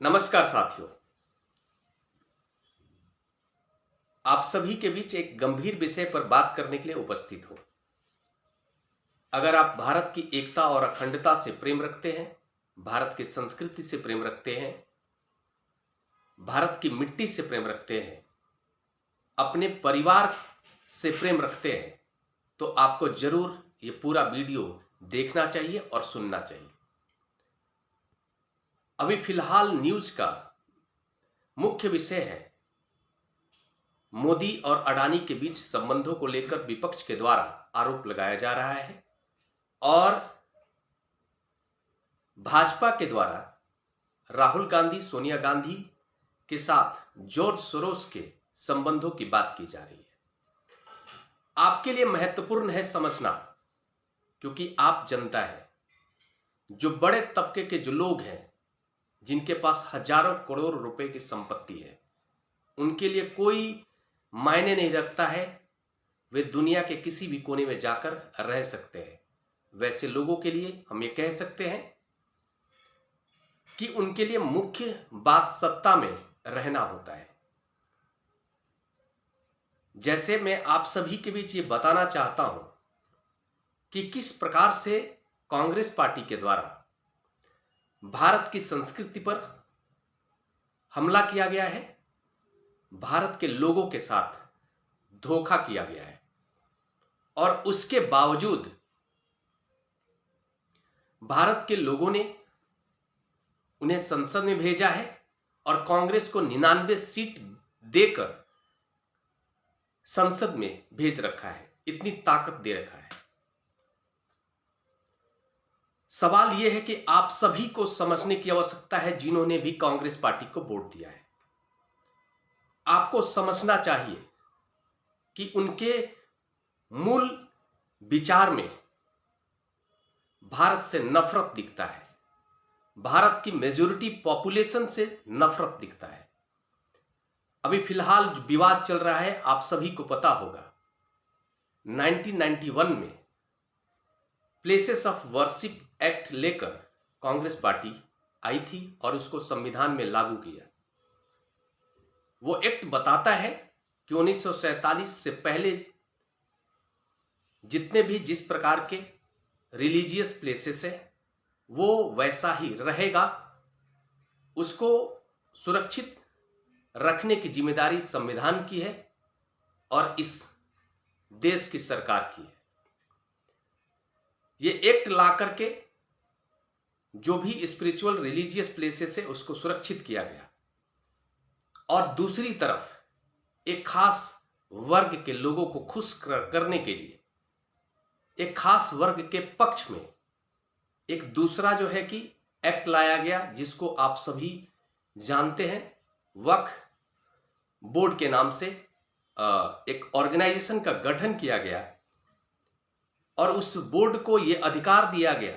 नमस्कार साथियों। आप सभी के बीच एक गंभीर विषय पर बात करने के लिए उपस्थित हो। अगर आप भारत की एकता और अखंडता से प्रेम रखते हैं, भारत की संस्कृति से प्रेम रखते हैं, भारत की मिट्टी से प्रेम रखते हैं, अपने परिवार से प्रेम रखते हैं, तो आपको जरूर ये पूरा वीडियो देखना चाहिए और सुनना चाहिए। अभी फिलहाल न्यूज का मुख्य विषय है मोदी और अडानी के बीच संबंधों को लेकर विपक्ष के द्वारा आरोप लगाया जा रहा है और भाजपा के द्वारा राहुल गांधी, सोनिया गांधी के साथ जॉर्ज सोरोस के संबंधों की बात की जा रही है। आपके लिए महत्वपूर्ण है समझना, क्योंकि आप जनता है। जो बड़े तबके के जो लोग हैं, जिनके पास हजारों करोड़ रुपए की संपत्ति है, उनके लिए कोई मायने नहीं रखता है, वे दुनिया के किसी भी कोने में जाकर रह सकते हैं। वैसे लोगों के लिए हम ये कह सकते हैं कि उनके लिए मुख्य बात सत्ता में रहना होता है। जैसे मैं आप सभी के बीच ये बताना चाहता हूं कि किस प्रकार से कांग्रेस पार्टी के द्वारा भारत की संस्कृति पर हमला किया गया है, भारत के लोगों के साथ धोखा किया गया है और उसके बावजूद भारत के लोगों ने उन्हें संसद में भेजा है और कांग्रेस को 99 सीट देकर संसद में भेज रखा है। इतनी ताकत दे रखा है। सवाल यह है कि आप सभी को समझने की आवश्यकता है, जिन्होंने भी कांग्रेस पार्टी को वोट दिया है। आपको समझना चाहिए कि उनके मूल विचार में भारत से नफरत दिखता है, भारत की मेजॉरिटी पॉपुलेशन से नफरत दिखता है। अभी फिलहाल विवाद चल रहा है, आप सभी को पता होगा। 1991 में प्लेसेस ऑफ वर्शिप एक्ट लेकर कांग्रेस पार्टी आई थी और उसको संविधान में लागू किया। वो एक्ट बताता है कि 1947 से पहले जितने भी जिस प्रकार के रिलीजियस प्लेसेस है वो वैसा ही रहेगा। उसको सुरक्षित रखने की जिम्मेदारी संविधान की है और इस देश की सरकार की है। ये एक्ट ला करके जो भी स्पिरिचुअल रिलीजियस प्लेसेस है उसको सुरक्षित किया गया और दूसरी तरफ एक खास वर्ग के लोगों को खुश करने के लिए एक खास वर्ग के पक्ष में एक दूसरा जो है कि एक्ट लाया गया, जिसको आप सभी जानते हैं। वक्फ बोर्ड के नाम से एक ऑर्गेनाइजेशन का गठन किया गया और उस बोर्ड को यह अधिकार दिया गया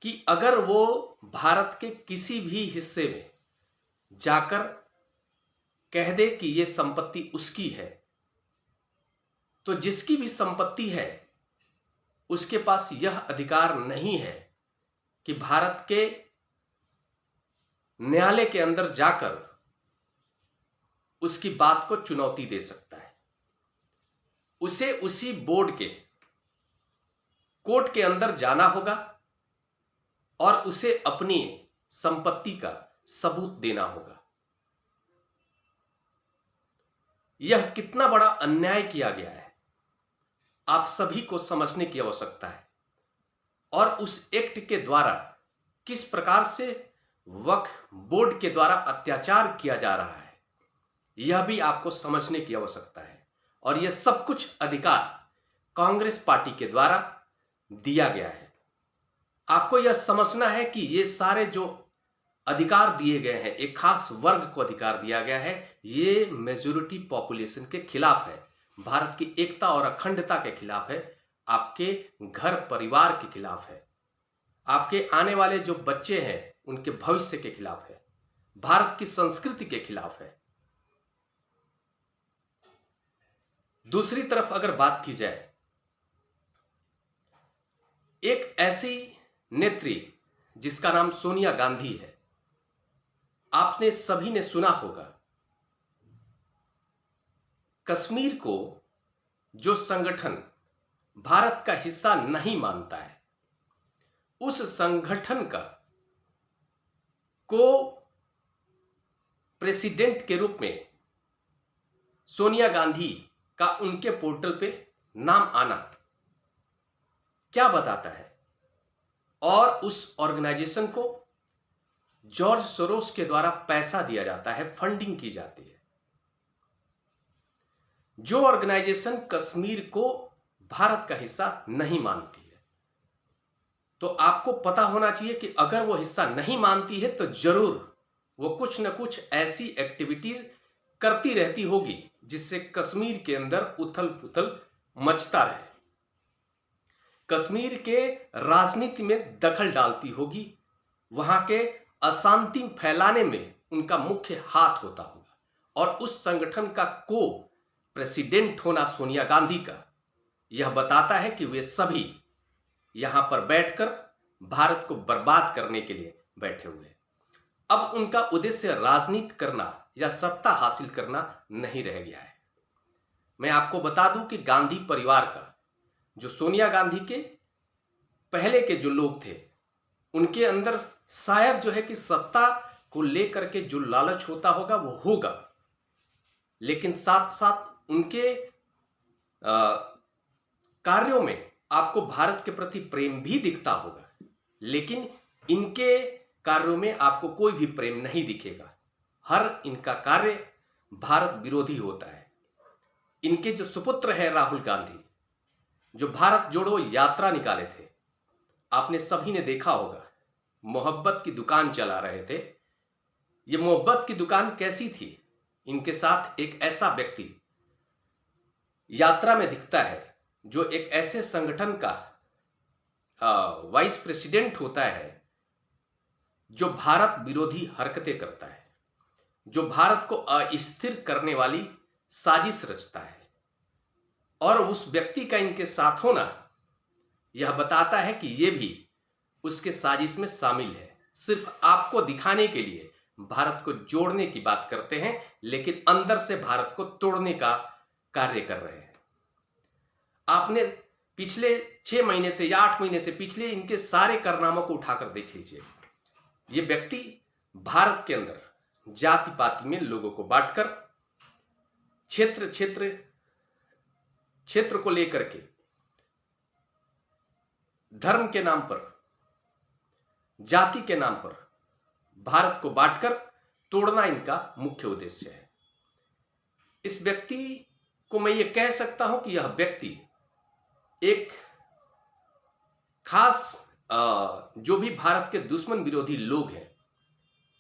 कि अगर वो भारत के किसी भी हिस्से में जाकर कह दे कि यह संपत्ति उसकी है, तो जिसकी भी संपत्ति है उसके पास यह अधिकार नहीं है कि भारत के न्यायालय के अंदर जाकर उसकी बात को चुनौती दे सकता है। उसे उसी बोर्ड के कोर्ट के अंदर जाना होगा और उसे अपनी संपत्ति का सबूत देना होगा। यह कितना बड़ा अन्याय किया गया है, आप सभी को समझने की आवश्यकता है। और उस एक्ट के द्वारा किस प्रकार से वक्फ बोर्ड के द्वारा अत्याचार किया जा रहा है, यह भी आपको समझने की आवश्यकता है। और यह सब कुछ अधिकार कांग्रेस पार्टी के द्वारा दिया गया है। आपको यह समझना है कि ये सारे जो अधिकार दिए गए हैं, एक खास वर्ग को अधिकार दिया गया है, ये मेजॉरिटी पॉपुलेशन के खिलाफ है, भारत की एकता और अखंडता के खिलाफ है, आपके घर परिवार के खिलाफ है, आपके आने वाले जो बच्चे हैं उनके भविष्य के खिलाफ है, भारत की संस्कृति के खिलाफ है। दूसरी तरफ अगर बात की जाए, एक ऐसी नेत्री जिसका नाम सोनिया गांधी है, आपने सभी ने सुना होगा, कश्मीर को जो संगठन भारत का हिस्सा नहीं मानता है, उस संगठन को प्रेसिडेंट के रूप में सोनिया गांधी का उनके पोर्टल पे नाम आना क्या बताता है? और उस ऑर्गेनाइजेशन को जॉर्ज सोरोस के द्वारा पैसा दिया जाता है, फंडिंग की जाती है। जो ऑर्गेनाइजेशन कश्मीर को भारत का हिस्सा नहीं मानती है, तो आपको पता होना चाहिए कि अगर वो हिस्सा नहीं मानती है तो जरूर वो कुछ न कुछ ऐसी एक्टिविटीज करती रहती होगी जिससे कश्मीर के अंदर उथल पुथल मचता रहे, कश्मीर के राजनीति में दखल डालती होगी, वहां के अशांति फैलाने में उनका मुख्य हाथ होता होगा। और उस संगठन का को प्रेसिडेंट होना सोनिया गांधी का यह बताता है कि वे सभी यहां पर बैठकर भारत को बर्बाद करने के लिए बैठे हुए हैं। अब उनका उद्देश्य राजनीति करना या सत्ता हासिल करना नहीं रह गया है। मैं आपको बता दूं कि गांधी परिवार का, जो सोनिया गांधी के पहले के जो लोग थे, उनके अंदर शायद जो है कि सत्ता को लेकर के जो लालच होता होगा वो होगा, लेकिन साथ साथ उनके कार्यों में आपको भारत के प्रति प्रेम भी दिखता होगा, लेकिन इनके कार्यों में आपको कोई भी प्रेम नहीं दिखेगा। हर इनका कार्य भारत विरोधी होता है। इनके जो सुपुत्र हैं राहुल गांधी, जो भारत जोड़ो यात्रा निकाले थे, आपने सभी ने देखा होगा, मोहब्बत की दुकान चला रहे थे। ये मोहब्बत की दुकान कैसी थी? इनके साथ एक ऐसा व्यक्ति यात्रा में दिखता है जो एक ऐसे संगठन का वाइस प्रेसिडेंट होता है जो भारत विरोधी हरकतें करता है, जो भारत को अस्थिर करने वाली साजिश रचता है। और उस व्यक्ति का इनके साथ होना यह बताता है कि ये भी उसके साजिश में शामिल है। सिर्फ आपको दिखाने के लिए भारत को जोड़ने की बात करते हैं, लेकिन अंदर से भारत को तोड़ने का कार्य कर रहे हैं। आपने पिछले 6 महीने से या 8 महीने से पिछले इनके सारे कारनामों को उठाकर देख लीजिए। ये व्यक्ति भारत के अंदर जाति पाति में लोगों को बांटकर क्षेत्र को लेकर के धर्म के नाम पर, जाति के नाम पर भारत को बांटकर तोड़ना इनका मुख्य उद्देश्य है। इस व्यक्ति को मैं ये कह सकता हूं कि यह व्यक्ति एक खास जो भी भारत के दुश्मन विरोधी लोग हैं,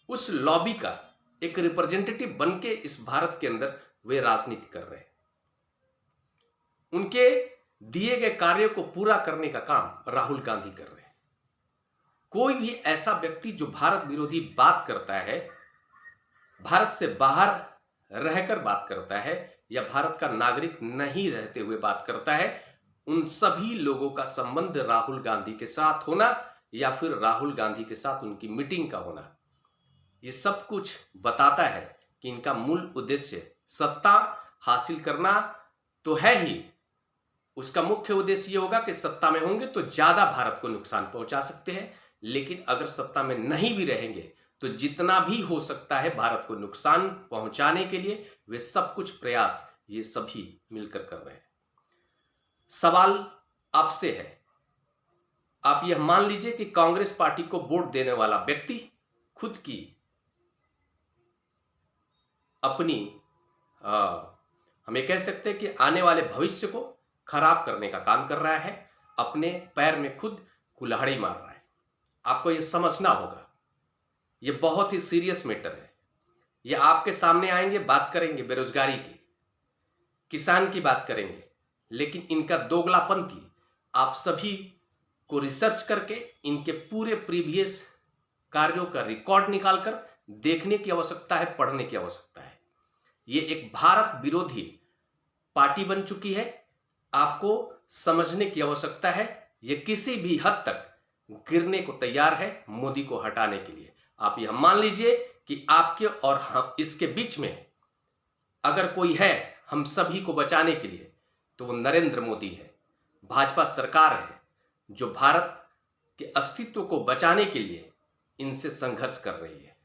उस लॉबी का एक रिप्रेजेंटेटिव बनके इस भारत के अंदर वे राजनीति कर रहे हैं। उनके दिए गए कार्य को पूरा करने का काम राहुल गांधी कर रहे हैं। कोई भी ऐसा व्यक्ति जो भारत विरोधी बात करता है, भारत से बाहर रहकर बात करता है या भारत का नागरिक नहीं रहते हुए बात करता है, उन सभी लोगों का संबंध राहुल गांधी के साथ होना या फिर राहुल गांधी के साथ उनकी मीटिंग का होना, ये सब कुछ बताता है कि इनका मूल उद्देश्य सत्ता हासिल करना तो है ही। उसका मुख्य उद्देश्य ये होगा कि सत्ता में होंगे तो ज्यादा भारत को नुकसान पहुंचा सकते हैं, लेकिन अगर सत्ता में नहीं भी रहेंगे तो जितना भी हो सकता है भारत को नुकसान पहुंचाने के लिए वे सब कुछ प्रयास ये सभी मिलकर कर रहे हैं। सवाल आपसे है, आप यह मान लीजिए कि कांग्रेस पार्टी को वोट देने वाला व्यक्ति खुद की अपनी हमें कह सकते हैं कि आने वाले भविष्य को खराब करने का काम कर रहा है, अपने पैर में खुद कुल्हाड़ी मार रहा है। आपको यह समझना होगा, यह बहुत ही सीरियस मैटर है। यह आपके सामने आएंगे, बात करेंगे बेरोजगारी की, किसान की बात करेंगे, लेकिन इनका दोगलापंथी आप सभी को रिसर्च करके इनके पूरे प्रीवियस कार्यों का रिकॉर्ड निकालकर देखने की आवश्यकता है, पढ़ने की आवश्यकता है। ये एक भारत विरोधी पार्टी बन चुकी है, आपको समझने की आवश्यकता है। ये किसी भी हद तक गिरने को तैयार है मोदी को हटाने के लिए। आप यह मान लीजिए कि आपके और हम इसके बीच में अगर कोई है हम सभी को बचाने के लिए, तो वो नरेंद्र मोदी है, भाजपा सरकार है, जो भारत के अस्तित्व को बचाने के लिए इनसे संघर्ष कर रही है।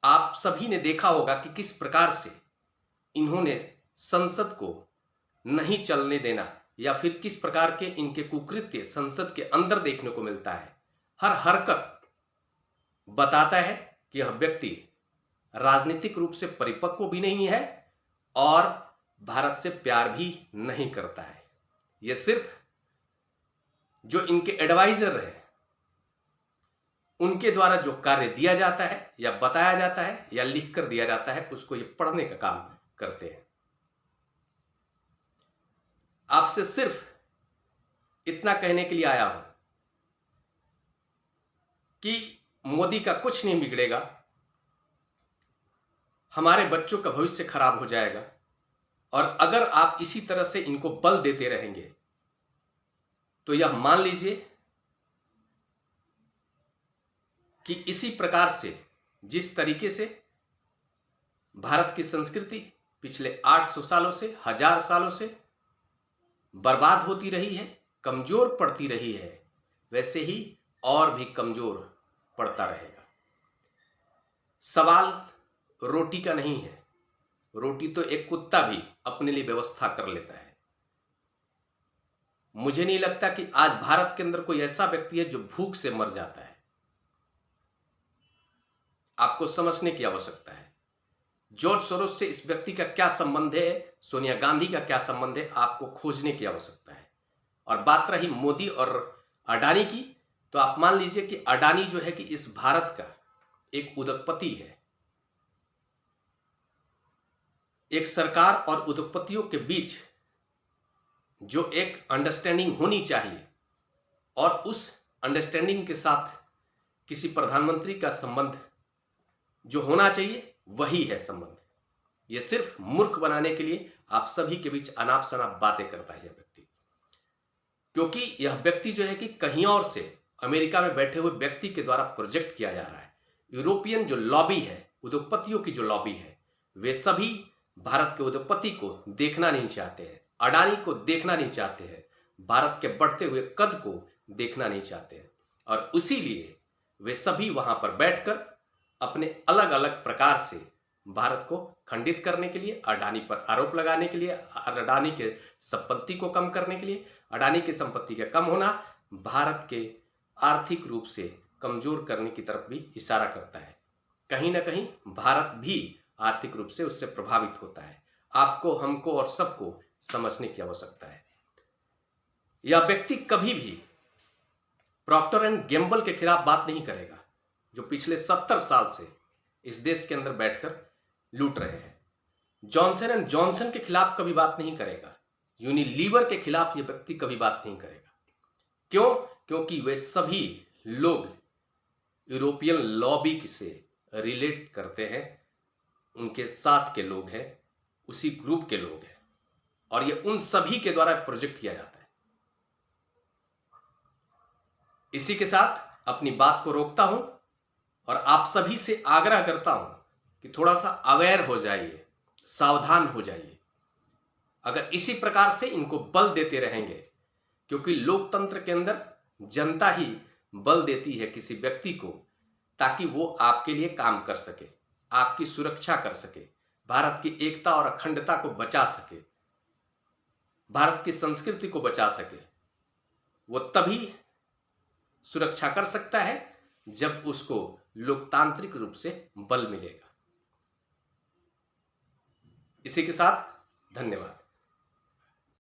आप सभी ने देखा होगा कि किस प्रकार से इन्होंने संसद को नहीं चलने देना, या फिर किस प्रकार के इनके कुकृत्य संसद के अंदर देखने को मिलता है। हर हरकत बताता है कि यह व्यक्ति राजनीतिक रूप से परिपक्व भी नहीं है और भारत से प्यार भी नहीं करता है। यह सिर्फ जो इनके एडवाइजर हैं उनके द्वारा जो कार्य दिया जाता है या बताया जाता है या लिख कर दिया जाता है, उसको ये पढ़ने का काम करते हैं। आपसे सिर्फ इतना कहने के लिए आया हूं कि मोदी का कुछ नहीं बिगड़ेगा, हमारे बच्चों का भविष्य खराब हो जाएगा, और अगर आप इसी तरह से इनको बल देते रहेंगे तो यह मान लीजिए कि इसी प्रकार से जिस तरीके से भारत की संस्कृति पिछले 800 सालों से, 1000 सालों से बर्बाद होती रही है, कमजोर पड़ती रही है, वैसे ही और भी कमजोर पड़ता रहेगा। सवाल रोटी का नहीं है, रोटी तो एक कुत्ता भी अपने लिए व्यवस्था कर लेता है। मुझे नहीं लगता कि आज भारत के अंदर कोई ऐसा व्यक्ति है जो भूख से मर जाता है। आपको समझने की आवश्यकता है जॉर्ज सोरोस से इस व्यक्ति का क्या संबंध है, सोनिया गांधी का क्या संबंध है, आपको खोजने की आवश्यकता है। और बात रही मोदी और अडानी की, तो आप मान लीजिए कि अडानी जो है कि इस भारत का एक उद्योगपति है। एक सरकार और उद्योगपतियों के बीच जो एक अंडरस्टैंडिंग होनी चाहिए, और उस अंडरस्टैंडिंग के साथ किसी प्रधानमंत्री का संबंध जो होना चाहिए वही है संबंध। यह सिर्फ मूर्ख बनाने के लिए आप सभी के बीच अनाप शनाप बातें करता है यह व्यक्ति, क्योंकि यह व्यक्ति जो है कि कहीं और से अमेरिका में बैठे हुए व्यक्ति के द्वारा प्रोजेक्ट किया जा रहा है। यूरोपियन जो लॉबी है, उद्योगपतियों की जो लॉबी है, वे सभी भारत के उद्योगपति को देखना नहीं चाहते हैं, अडानी को देखना नहीं चाहते हैं, भारत के बढ़ते हुए कद को देखना नहीं चाहते हैं, और इसीलिए वे सभी वहां पर बैठकर अपने अलग अलग प्रकार से भारत को खंडित करने के लिए, अडानी पर आरोप लगाने के लिए, अडानी के संपत्ति को कम करने के लिए, अडानी की संपत्ति का कम होना भारत के आर्थिक रूप से कमजोर करने की तरफ भी इशारा करता है। कहीं ना कहीं भारत भी आर्थिक रूप से उससे प्रभावित होता है। आपको, हमको और सबको समझने की आवश्यकता है। यह व्यक्ति कभी भी प्रॉक्टर एंड गैम्बल के खिलाफ बात नहीं करेगा, जो पिछले 70 साल से इस देश के अंदर बैठकर लूट रहे हैं। जॉनसन एंड जॉनसन के खिलाफ कभी बात नहीं करेगा, यूनिलीवर के खिलाफ यह व्यक्ति कभी बात नहीं करेगा। क्यों? क्योंकि वे सभी लोग यूरोपियन लॉबी से रिलेट करते हैं, उनके साथ के लोग हैं, उसी ग्रुप के लोग हैं, और ये उन सभी के द्वारा प्रोजेक्ट किया जाता है। इसी के साथ अपनी बात को रोकता हूं और आप सभी से आग्रह करता हूं कि थोड़ा सा अवेयर हो जाइए, सावधान हो जाइए। अगर इसी प्रकार से इनको बल देते रहेंगे, क्योंकि लोकतंत्र के अंदर जनता ही बल देती है किसी व्यक्ति को, ताकि वो आपके लिए काम कर सके, आपकी सुरक्षा कर सके, भारत की एकता और अखंडता को बचा सके, भारत की संस्कृति को बचा सके। वो तभी सुरक्षा कर सकता है जब उसको लोकतांत्रिक रूप से बल मिलेगा। इसी के साथ धन्यवाद।